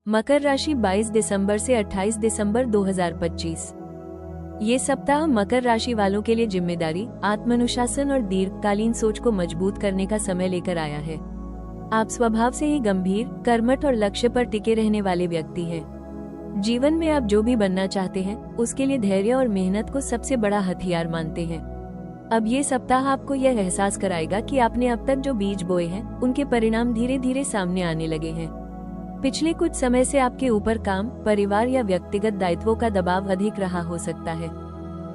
मकर राशि 22 दिसंबर से 28 दिसंबर 2025। ये सप्ताह मकर राशि वालों के लिए जिम्मेदारी, आत्मानुशासन और दीर्घकालीन सोच को मजबूत करने का समय लेकर आया है। आप स्वभाव से ही गंभीर, कर्मठ और लक्ष्य पर टिके रहने वाले व्यक्ति हैं। जीवन में आप जो भी बनना चाहते हैं, उसके लिए धैर्य और मेहनत को सबसे बड़ा हथियार मानते हैं। अब ये सप्ताह आपको यह एहसास कराएगा कि आपने अब तक जो बीज बोए हैं, उनके परिणाम धीरे धीरे सामने आने लगे हैं। पिछले कुछ समय से आपके ऊपर काम, परिवार या व्यक्तिगत दायित्वों का दबाव अधिक रहा हो सकता है।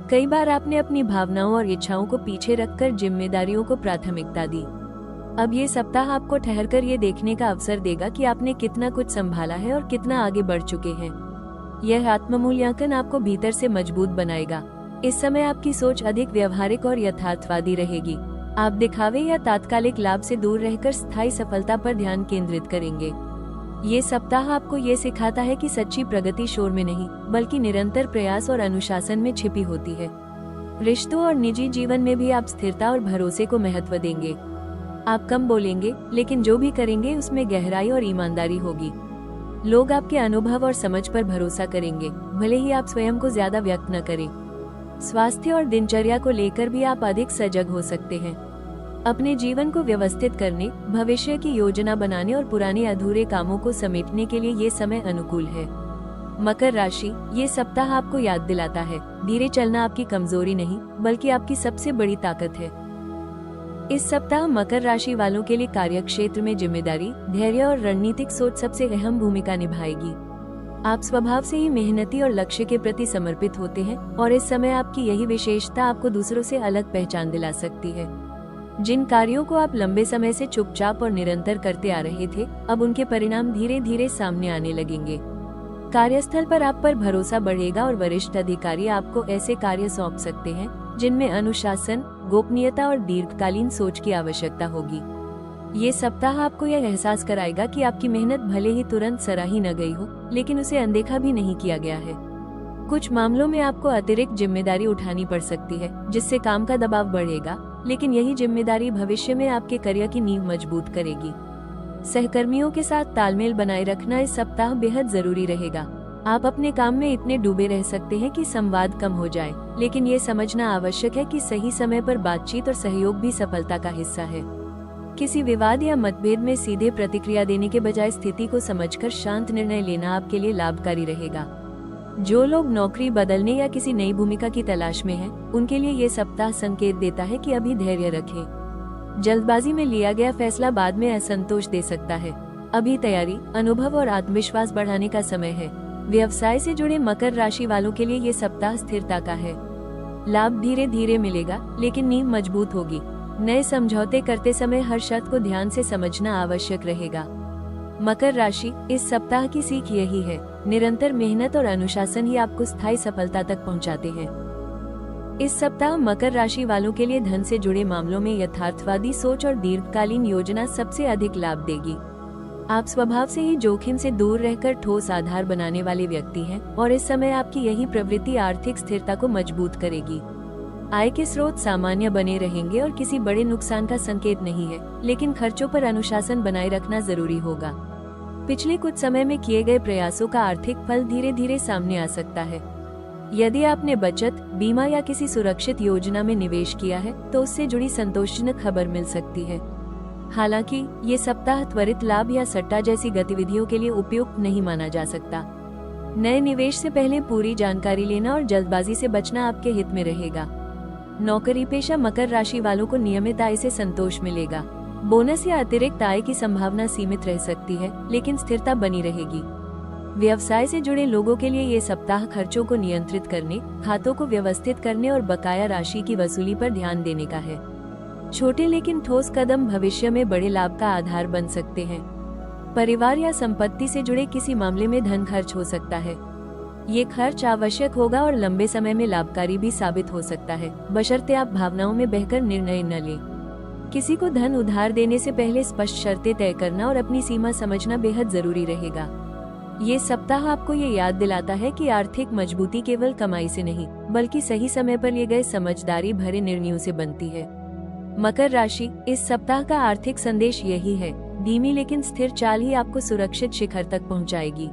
कई बार आपने अपनी भावनाओं और इच्छाओं को पीछे रखकर जिम्मेदारियों को प्राथमिकता दी। अब ये सप्ताह आपको ठहरकर ये देखने का अवसर देगा कि आपने कितना कुछ संभाला है और कितना आगे बढ़ चुके हैं। यह आत्ममूल्यांकन आपको भीतर से मजबूत बनाएगा। इस समय आपकी सोच अधिक व्यवहारिक और यथार्थवादी रहेगी। आप दिखावे या तात्कालिक लाभ से दूर रहकर स्थायी सफलता पर ध्यान केंद्रित करेंगे। ये सप्ताह आपको ये सिखाता है कि सच्ची प्रगति शोर में नहीं, बल्कि निरंतर प्रयास और अनुशासन में छिपी होती है। रिश्तों और निजी जीवन में भी आप स्थिरता और भरोसे को महत्व देंगे। आप कम बोलेंगे, लेकिन जो भी करेंगे उसमें गहराई और ईमानदारी होगी। लोग आपके अनुभव और समझ पर भरोसा करेंगे, भले ही आप स्वयं को ज्यादा व्यक्त न करें। स्वास्थ्य और दिनचर्या को लेकर भी आप अधिक सजग हो सकते हैं। अपने जीवन को व्यवस्थित करने, भविष्य की योजना बनाने और पुराने अधूरे कामों को समेटने के लिए ये समय अनुकूल है। मकर राशि, ये सप्ताह आपको याद दिलाता है, धीरे चलना आपकी कमजोरी नहीं, बल्कि आपकी सबसे बड़ी ताकत है। इस सप्ताह मकर राशि वालों के लिए कार्यक्षेत्र में जिम्मेदारी, धैर्य और रणनीतिक सोच सबसे अहम भूमिका निभाएगी। आप स्वभाव से ही मेहनती और लक्ष्य के प्रति समर्पित होते हैं, और इस समय आपकी यही विशेषता आपको दूसरों से अलग पहचान दिला सकती है। जिन कार्यों को आप लंबे समय से चुपचाप और निरंतर करते आ रहे थे, अब उनके परिणाम धीरे धीरे सामने आने लगेंगे। कार्यस्थल पर आप पर भरोसा बढ़ेगा और वरिष्ठ अधिकारी आपको ऐसे कार्य सौंप सकते हैं जिनमें अनुशासन, गोपनीयता और दीर्घकालीन सोच की आवश्यकता होगी। ये सप्ताह आपको यह एहसास कराएगा कि आपकी मेहनत भले ही तुरंत सराही न गई हो, लेकिन उसे अनदेखा भी नहीं किया गया है। कुछ मामलों में आपको अतिरिक्त जिम्मेदारी उठानी पड़ सकती है, जिससे काम का दबाव बढ़ेगा, लेकिन यही जिम्मेदारी भविष्य में आपके करियर की नींव मजबूत करेगी। सहकर्मियों के साथ तालमेल बनाए रखना इस सप्ताह बेहद जरूरी रहेगा। आप अपने काम में इतने डूबे रह सकते हैं कि संवाद कम हो जाए, लेकिन ये समझना आवश्यक है कि सही समय पर बातचीत और सहयोग भी सफलता का हिस्सा है। किसी विवाद या मतभेद में सीधे प्रतिक्रिया देने के बजाय स्थिति को समझकर शांत निर्णय लेना आपके लिए लाभकारी रहेगा। जो लोग नौकरी बदलने या किसी नई भूमिका की तलाश में हैं, उनके लिए ये सप्ताह संकेत देता है कि अभी धैर्य रखें। जल्दबाजी में लिया गया फैसला बाद में असंतोष दे सकता है। अभी तैयारी, अनुभव और आत्मविश्वास बढ़ाने का समय है। व्यवसाय से जुड़े मकर राशि वालों के लिए ये सप्ताह स्थिरता का है। लाभ धीरे धीरे मिलेगा, लेकिन नींव मजबूत होगी। नए समझौते करते समय हर शर्त को ध्यान से समझना आवश्यक रहेगा। मकर राशि, इस सप्ताह की सीख यही है, निरंतर मेहनत और अनुशासन ही आपको स्थायी सफलता तक पहुंचाते हैं। इस सप्ताह मकर राशि वालों के लिए धन से जुड़े मामलों में यथार्थवादी सोच और दीर्घकालीन योजना सबसे अधिक लाभ देगी। आप स्वभाव से ही जोखिम से दूर रहकर ठोस आधार बनाने वाले व्यक्ति हैं, और इस समय आपकी यही प्रवृत्ति आर्थिक स्थिरता को मजबूत करेगी। आय के स्रोत सामान्य बने रहेंगे और किसी बड़े नुकसान का संकेत नहीं है, लेकिन खर्चों पर अनुशासन बनाए रखना जरूरी होगा। पिछले कुछ समय में किए गए प्रयासों का आर्थिक फल धीरे धीरे सामने आ सकता है। यदि आपने बचत, बीमा या किसी सुरक्षित योजना में निवेश किया है, तो उससे जुड़ी संतोषजनक खबर मिल सकती है। हालांकि ये सप्ताह त्वरित लाभ या सट्टा जैसी गतिविधियों के लिए उपयुक्त नहीं माना जा सकता। नए निवेश से पहले पूरी जानकारी लेना और जल्दबाजी से बचना आपके हित में रहेगा। नौकरी पेशा मकर राशि वालों को नियमित आय से संतोष मिलेगा। बोनस या अतिरिक्त आय की संभावना सीमित रह सकती है, लेकिन स्थिरता बनी रहेगी। व्यवसाय से जुड़े लोगों के लिए ये सप्ताह खर्चों को नियंत्रित करने, खातों को व्यवस्थित करने और बकाया राशि की वसूली पर ध्यान देने का है। छोटे लेकिन ठोस कदम भविष्य में बड़े लाभ का आधार बन सकते हैं। परिवार या संपत्ति से जुड़े किसी मामले में धन खर्च हो सकता है। ये खर्च आवश्यक होगा और लंबे समय में लाभकारी भी साबित हो सकता है, बशर्ते आप भावनाओं में बहकर निर्णय न लें। किसी को धन उधार देने से पहले स्पष्ट शर्तें तय करना और अपनी सीमा समझना बेहद जरूरी रहेगा। ये सप्ताह आपको ये याद दिलाता है कि आर्थिक मजबूती केवल कमाई से नहीं, बल्कि सही समय पर लिए गए समझदारी भरे निर्णयों से बनती है। मकर राशि, इस सप्ताह का आर्थिक संदेश यही है, धीमी लेकिन स्थिर चाल ही आपको सुरक्षित शिखर तक पहुंचाएगी।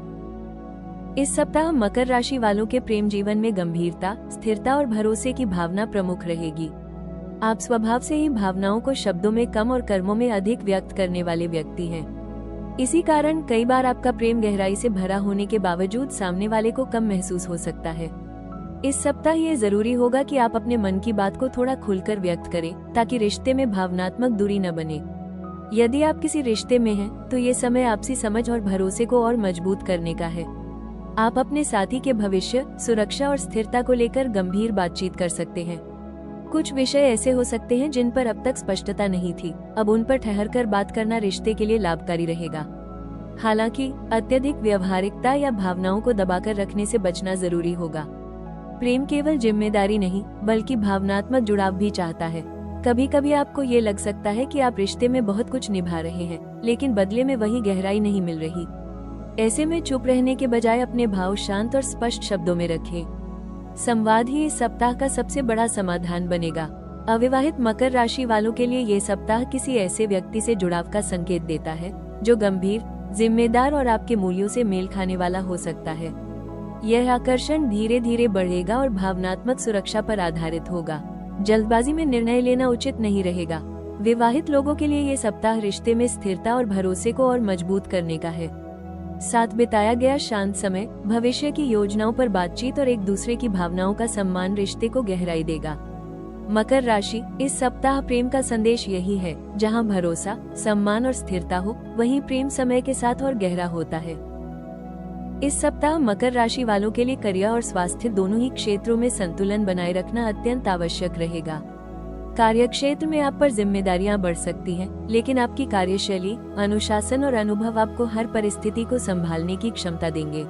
इस सप्ताह मकर राशि वालों के प्रेम जीवन में गंभीरता, स्थिरता और भरोसे की भावना प्रमुख रहेगी। आप स्वभाव से ही भावनाओं को शब्दों में कम और कर्मों में अधिक व्यक्त करने वाले व्यक्ति हैं। इसी कारण कई बार आपका प्रेम गहराई से भरा होने के बावजूद सामने वाले को कम महसूस हो सकता है। इस सप्ताह ये जरूरी होगा कि आप अपने मन की बात को थोड़ा खुलकर व्यक्त करें, ताकि रिश्ते में भावनात्मक दूरी न बने। यदि आप किसी रिश्ते में हैं, तो ये समय आपसी समझ और भरोसे को और मजबूत करने का है। आप अपने साथी के भविष्य, सुरक्षा और स्थिरता को लेकर गंभीर बातचीत कर सकते हैं। कुछ विषय ऐसे हो सकते हैं जिन पर अब तक स्पष्टता नहीं थी, अब उन पर ठहरकर बात करना रिश्ते के लिए लाभकारी रहेगा। हालांकि अत्यधिक व्यवहारिकता या भावनाओं को दबाकर रखने से बचना जरूरी होगा। प्रेम केवल जिम्मेदारी नहीं, बल्कि भावनात्मक जुड़ाव भी चाहता है। कभी कभी आपको ये लग सकता है कि आप रिश्ते में बहुत कुछ निभा रहे हैं, लेकिन बदले में वही गहराई नहीं मिल रही। ऐसे में चुप रहने के बजाय अपने भाव शांत और स्पष्ट शब्दों में रखें। संवाद ही इस सप्ताह का सबसे बड़ा समाधान बनेगा। अविवाहित मकर राशि वालों के लिए ये सप्ताह किसी ऐसे व्यक्ति से जुड़ाव का संकेत देता है जो गंभीर, जिम्मेदार और आपके मूल्यों से मेल खाने वाला हो सकता है। यह आकर्षण धीरे धीरे बढ़ेगा और भावनात्मक सुरक्षा पर आधारित होगा। जल्दबाजी में निर्णय लेना उचित नहीं रहेगा। विवाहित लोगों के लिए ये सप्ताह रिश्ते में स्थिरता और भरोसे को और मजबूत करने का है। साथ बिताया गया शांत समय, भविष्य की योजनाओं पर बातचीत और एक दूसरे की भावनाओं का सम्मान रिश्ते को गहराई देगा। मकर राशि, इस सप्ताह प्रेम का संदेश यही है, जहां भरोसा, सम्मान और स्थिरता हो, वहीं प्रेम समय के साथ और गहरा होता है। इस सप्ताह मकर राशि वालों के लिए करियर और स्वास्थ्य दोनों ही क्षेत्रों में संतुलन बनाए रखना अत्यंत आवश्यक रहेगा। कार्यक्षेत्र में आप पर जिम्मेदारियां बढ़ सकती हैं, लेकिन आपकी कार्यशैली, अनुशासन और अनुभव आपको हर परिस्थिति को संभालने की क्षमता देंगे।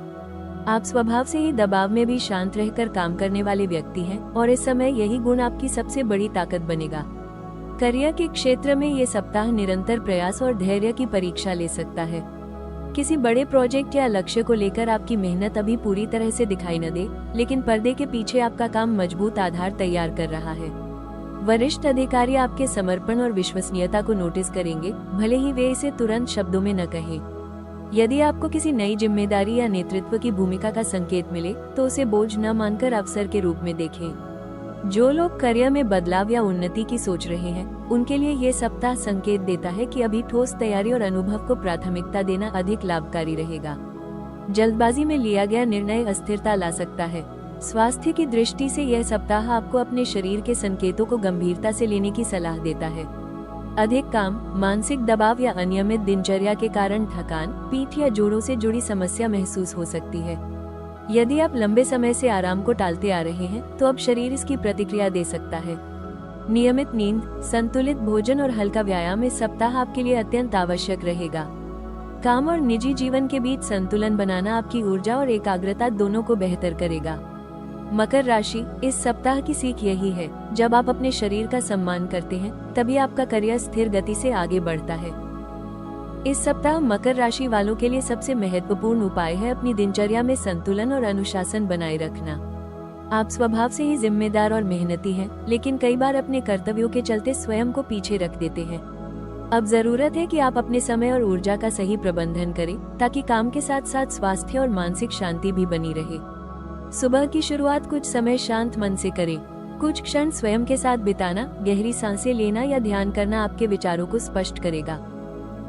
आप स्वभाव से ही दबाव में भी शांत रहकर काम करने वाले व्यक्ति हैं और इस समय यही गुण आपकी सबसे बड़ी ताकत बनेगा। करियर के क्षेत्र में ये सप्ताह निरंतर प्रयास और धैर्य की परीक्षा ले सकता है। किसी बड़े प्रोजेक्ट या लक्ष्य को लेकर आपकी मेहनत अभी पूरी तरह से दिखाई न दे, लेकिन पर्दे के पीछे आपका काम मजबूत आधार तैयार कर रहा है। वरिष्ठ अधिकारी आपके समर्पण और विश्वसनीयता को नोटिस करेंगे, भले ही वे इसे तुरंत शब्दों में न कहें। यदि आपको किसी नई जिम्मेदारी या नेतृत्व की भूमिका का संकेत मिले, तो उसे बोझ न मानकर अवसर के रूप में देखें। जो लोग करियर में बदलाव या उन्नति की सोच रहे हैं, उनके लिए ये सप्ताह संकेत देता है कि अभी ठोस तैयारी और अनुभव को प्राथमिकता देना अधिक लाभकारी रहेगा। जल्दबाजी में लिया गया निर्णय अस्थिरता ला सकता है। स्वास्थ्य की दृष्टि से यह सप्ताह आपको अपने शरीर के संकेतों को गंभीरता से लेने की सलाह देता है। अधिक काम, मानसिक दबाव या अनियमित दिनचर्या के कारण थकान, पीठ या जोड़ों से जुड़ी समस्या महसूस हो सकती है। यदि आप लंबे समय से आराम को टालते आ रहे हैं, तो अब शरीर इसकी प्रतिक्रिया दे सकता है। नियमित नींद, संतुलित भोजन और हल्का व्यायाम इस सप्ताह आपके लिए अत्यंत आवश्यक रहेगा। काम और निजी जीवन के बीच संतुलन बनाना आपकी ऊर्जा और एकाग्रता दोनों को बेहतर करेगा। मकर राशि, इस सप्ताह की सीख यही है, जब आप अपने शरीर का सम्मान करते हैं, तभी आपका करियर स्थिर गति से आगे बढ़ता है। इस सप्ताह मकर राशि वालों के लिए सबसे महत्वपूर्ण उपाय है अपनी दिनचर्या में संतुलन और अनुशासन बनाए रखना। आप स्वभाव से ही जिम्मेदार और मेहनती हैं, लेकिन कई बार अपने कर्तव्यों के चलते स्वयं को पीछे रख देते हैं। अब जरूरत है कि आप अपने समय और ऊर्जा का सही प्रबंधन करें, ताकि काम के साथ साथ स्वास्थ्य और मानसिक शांति भी बनी रहे। सुबह की शुरुआत कुछ समय शांत मन से करें। कुछ क्षण स्वयं के साथ बिताना, गहरी सांसें लेना या ध्यान करना आपके विचारों को स्पष्ट करेगा।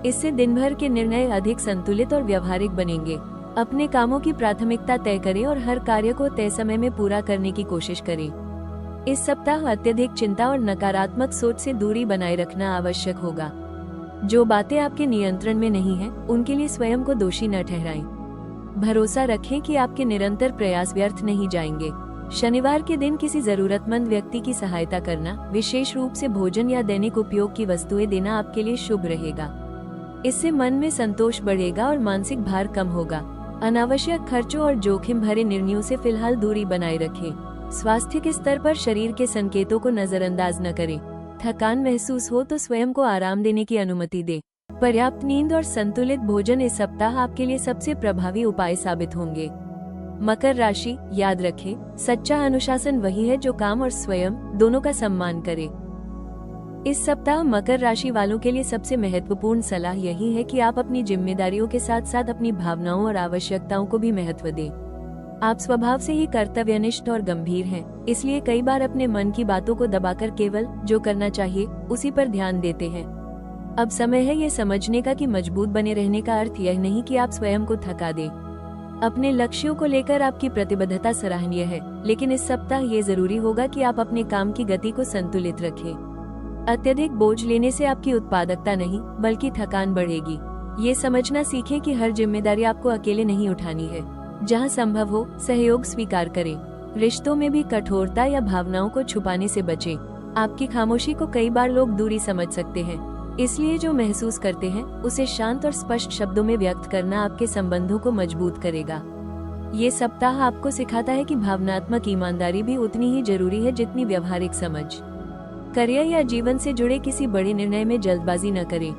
इससे दिन भर के निर्णय अधिक संतुलित और व्यवहारिक बनेंगे। अपने कामों की प्राथमिकता तय करें और हर कार्य को तय समय में पूरा करने की कोशिश करें। इस सप्ताह अत्यधिक चिंता और नकारात्मक सोच से दूरी बनाए रखना आवश्यक होगा। जो बातें आपके नियंत्रण में नहीं हैं, उनके लिए स्वयं को दोषी न ठहराएं। भरोसा रखें कि आपके निरंतर प्रयास व्यर्थ नहीं जाएंगे। शनिवार के दिन किसी जरूरतमंद व्यक्ति की सहायता करना, विशेष रूप से भोजन या दैनिक उपयोग की वस्तुएं देना आपके लिए शुभ रहेगा। इससे मन में संतोष बढ़ेगा और मानसिक भार कम होगा। अनावश्यक खर्चों और जोखिम भरे निर्णयों से फिलहाल दूरी बनाए रखें। स्वास्थ्य के स्तर पर शरीर के संकेतों को नजरअंदाज न करें। थकान महसूस हो तो स्वयं को आराम देने की अनुमति दें। पर्याप्त नींद और संतुलित भोजन इस सप्ताह आपके लिए सबसे प्रभावी उपाय साबित होंगे। मकर राशि, याद रखें, सच्चा अनुशासन वही है जो काम और स्वयं दोनों का सम्मान करे। इस सप्ताह मकर राशि वालों के लिए सबसे महत्वपूर्ण सलाह यही है कि आप अपनी जिम्मेदारियों के साथ साथ अपनी भावनाओं और आवश्यकताओं को भी महत्व दें। आप स्वभाव से ही कर्तव्यनिष्ठ और गंभीर हैं, इसलिए कई बार अपने मन की बातों को दबाकर केवल जो करना चाहिए उसी पर ध्यान देते हैं। अब समय है ये समझने का कि मजबूत बने रहने का अर्थ यह नहीं कि आप स्वयं को थका दें। अपने लक्ष्यों को लेकर आपकी प्रतिबद्धता सराहनीय है, लेकिन इस सप्ताह ये जरूरी होगा कि आप अपने काम की गति को संतुलित रखें। अत्यधिक बोझ लेने से आपकी उत्पादकता नहीं बल्कि थकान बढ़ेगी। ये समझना सीखें कि हर जिम्मेदारी आपको अकेले नहीं उठानी है। जहाँ संभव हो सहयोग स्वीकार करें। रिश्तों में भी कठोरता या भावनाओं को छुपाने से बचें। आपकी खामोशी को कई बार लोग दूरी समझ सकते हैं, इसलिए जो महसूस करते हैं उसे शांत और स्पष्ट शब्दों में व्यक्त करना आपके संबंधों को मजबूत करेगा। ये सप्ताह आपको सिखाता है कि भावनात्मक ईमानदारी भी उतनी ही जरूरी है जितनी व्यवहारिक समझ। करियर या जीवन से जुड़े किसी बड़े निर्णय में जल्दबाजी न करें।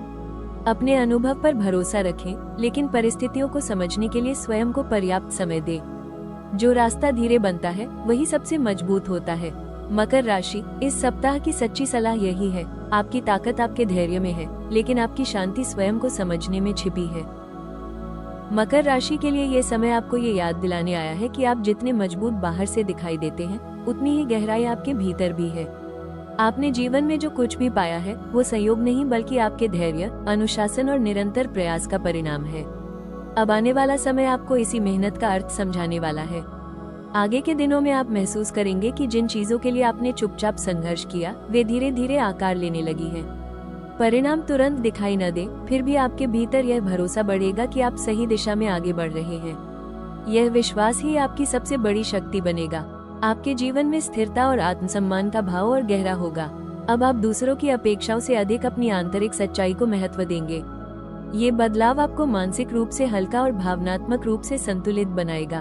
अपने अनुभव पर भरोसा रखें, लेकिन परिस्थितियों को समझने के लिए स्वयं को पर्याप्त समय दें। जो रास्ता धीरे बनता है वही सबसे मजबूत होता है। मकर राशि, इस सप्ताह की सच्ची सलाह यही है, आपकी ताकत आपके धैर्य में है, लेकिन आपकी शांति स्वयं को समझने में छिपी है। मकर राशि के लिए ये समय आपको ये याद दिलाने आया है कि आप जितने मजबूत बाहर से दिखाई देते हैं उतनी ही गहराई आपके भीतर भी है। आपने जीवन में जो कुछ भी पाया है वो संयोग नहीं बल्कि आपके धैर्य, अनुशासन और निरंतर प्रयास का परिणाम है। अब आने वाला समय आपको इसी मेहनत का अर्थ समझाने वाला है। आगे के दिनों में आप महसूस करेंगे कि जिन चीजों के लिए आपने चुपचाप संघर्ष किया वे धीरे धीरे आकार लेने लगी हैं। परिणाम तुरंत दिखाई न दे, फिर भी आपके भीतर यह भरोसा बढ़ेगा कि आप सही दिशा में आगे बढ़ रहे हैं। यह विश्वास ही आपकी सबसे बड़ी शक्ति बनेगा। आपके जीवन में स्थिरता और आत्मसम्मान का भाव और गहरा होगा। अब आप दूसरों की अपेक्षाओं से अधिक अपनी आंतरिक सच्चाई को महत्व देंगे। ये बदलाव आपको मानसिक रूप से हल्का और भावनात्मक रूप से संतुलित बनाएगा।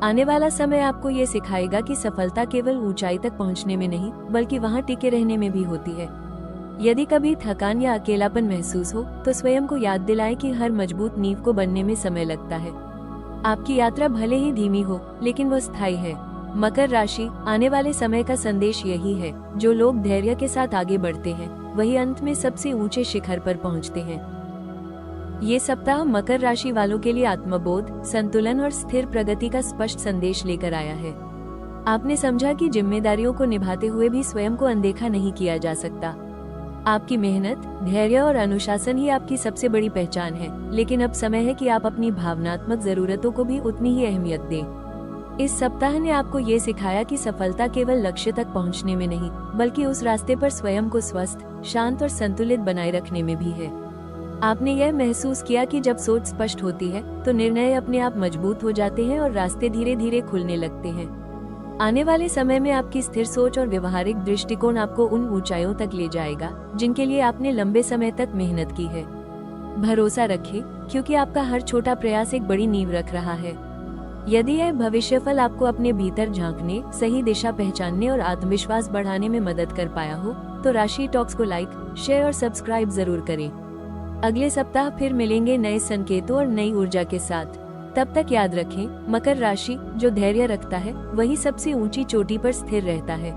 आने वाला समय आपको ये सिखाएगा कि सफलता केवल ऊंचाई तक पहुंचने में नहीं बल्कि वहां टिके रहने में भी होती है। यदि कभी थकान या अकेलापन महसूस हो तो स्वयं को याद दिलाएं कि हर मजबूत नींव को बनने में समय लगता है। आपकी यात्रा भले ही धीमी हो लेकिन वो स्थायी है। मकर राशि, आने वाले समय का संदेश यही है, जो लोग धैर्य के साथ आगे बढ़ते हैं वही अंत में सबसे ऊंचे शिखर पर पहुंचते हैं। ये सप्ताह मकर राशि वालों के लिए आत्मबोध, संतुलन और स्थिर प्रगति का स्पष्ट संदेश लेकर आया है। आपने समझा कि जिम्मेदारियों को निभाते हुए भी स्वयं को अनदेखा नहीं किया जा सकता। आपकी मेहनत, धैर्य और अनुशासन ही आपकी सबसे बड़ी पहचान है, लेकिन अब समय है कि आप अपनी भावनात्मक जरूरतों को भी उतनी ही अहमियत दें। इस सप्ताह ने आपको ये सिखाया कि सफलता केवल लक्ष्य तक पहुंचने में नहीं बल्कि उस रास्ते पर स्वयं को स्वस्थ, शांत और संतुलित बनाए रखने में भी है। आपने यह महसूस किया कि जब सोच स्पष्ट होती है तो निर्णय अपने आप मजबूत हो जाते हैं और रास्ते धीरे धीरे खुलने लगते हैं। आने वाले समय में आपकी स्थिर सोच और व्यवहारिक दृष्टिकोण आपको उन ऊंचाइयों तक ले जाएगा जिनके लिए आपने लंबे समय तक मेहनत की है। भरोसा रखें, क्योंकि आपका हर छोटा प्रयास एक बड़ी नींव रख रहा है। यदि यह भविष्यफल आपको अपने भीतर झांकने, सही दिशा पहचानने और आत्मविश्वास बढ़ाने में मदद कर पाया हो तो राशि टॉक्स को लाइक, शेयर और सब्सक्राइब जरूर करें। अगले सप्ताह फिर मिलेंगे नए संकेतों और नई ऊर्जा के साथ। तब तक याद रखें, मकर राशि जो धैर्य रखता है वही सबसे ऊंची चोटी पर स्थिर रहता है।